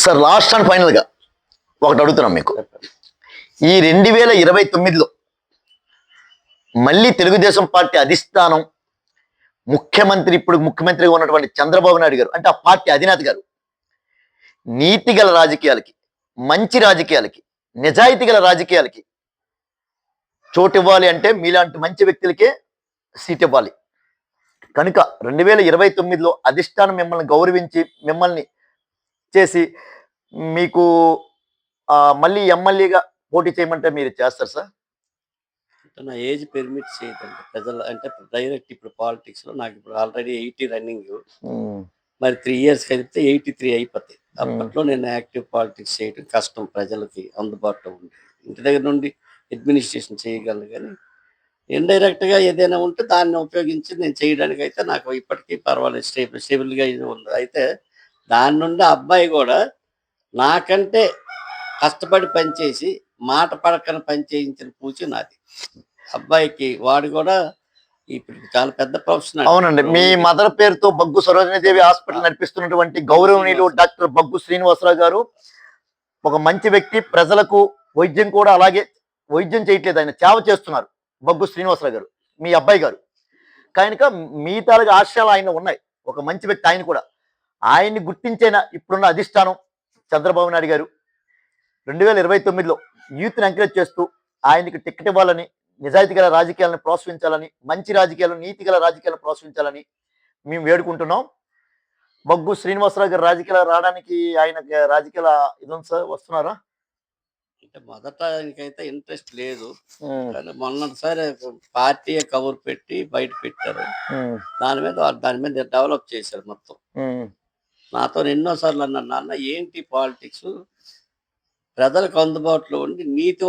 Sir last and ఫైనల్గా ఒకటి అడుగుతున్నాం మీకు. ఈ 2029లో మళ్ళీ తెలుగుదేశం పార్టీ అధిష్టానం ఇప్పుడు ముఖ్యమంత్రిగా ఉన్నటువంటి చంద్రబాబు నాయుడు గారు, అంటే ఆ పార్టీ అధినేత గారు, నీతి గల రాజకీయాలకి, మంచి రాజకీయాలకి, నిజాయితీ గల రాజకీయాలకి చోటు ఇవ్వాలి అంటే మీలాంటి మంచి వ్యక్తులకే సీట్ ఇవ్వాలి. కనుక 2029లో అధిష్టానం మిమ్మల్ని గౌరవించి మిమ్మల్ని చేసి మీకు మళ్ళీ ఎమ్మెల్యేగా పోటీ చేయమంటే మీరు చేస్తారు సార్? నా ఏజ్ పెర్మిట్ చేయదండి ప్రజలు. అంటే డైరెక్ట్ ఇప్పుడు పాలిటిక్స్లో నాకు ఇప్పుడు ఆల్రెడీ 80 రన్నింగ్. మరి 3 ఇయర్స్ కలిపితే 83 అయిపోతాయి. అప్పట్లో నేను యాక్టివ్ పాలిటిక్స్ చేయడం కష్టం, ప్రజలకి అందుబాటులో ఉంది. ఇంటి దగ్గర నుండి అడ్మినిస్ట్రేషన్ చేయగలను, కానీ ఇండైరెక్ట్గా ఏదైనా ఉంటే దాన్ని ఉపయోగించి నేను చేయడానికి అయితే నాకు ఇప్పటికీ పర్వాలేదు, స్టేబుల్గా ఇది ఉంది. అయితే దాని నుండి అబ్బాయి కూడా నాకంటే కష్టపడి పనిచేసి మాట పడకన పని చేయించిన పూచి నాది. అబ్బాయికి వాడు కూడా ఇప్పుడు చాలా పెద్ద ప్రొఫెషనల్. అవునండి, మీ మదర్ పేరుతో బగ్గు సరోజినీదేవి హాస్పిటల్ నడిపిస్తున్నటువంటి గౌరవనీయులు డాక్టర్ బగ్గు శ్రీనివాసరావు గారు ఒక మంచి వ్యక్తి. ప్రజలకు వైద్యం కూడా అలాగే వైద్యం చేయట్లేదు, ఆయన సేవ చేస్తున్నారు బగ్గు శ్రీనివాసరావు గారు, మీ అబ్బాయి గారు. కనుక మీ తాలూగా ఆశయాలు ఆయన ఉన్నాయి. ఒక మంచి వ్యక్తి ఆయన కూడా. ఆయన్ని గుర్తించైన ఇప్పుడున్న అధిష్టానం చంద్రబాబు నాయుడు గారు 2029లో యూత్ని ఎంకరేజ్ చేస్తూ ఆయనకి టికెట్ ఇవ్వాలని, నిజాయితీ గల రాజకీయాలను ప్రోత్సహించాలని, మంచి రాజకీయాలు, నీతి గల రాజకీయాలను ప్రోత్సహించాలని మేము వేడుకుంటున్నాం. బగ్గు శ్రీనివాసరావు గారు రాజకీయాలు రావడానికి ఆయన రాజకీయాల ఇది సార్, వస్తున్నారా? అంటే మొదట ఆయనకైతే ఇంట్రెస్ట్ లేదు, కానీ మొన్నటిసారి పార్టీ కవర్ పెట్టి బయట పెట్టారు. దాని మీద డెవలప్ చేశారు మొత్తం. నాతో ఎన్నోసార్లు అన్నాను, నాన్న ఏంటి పాలిటిక్స్, ప్రజలకు అందుబాటులో ఉండి నీతి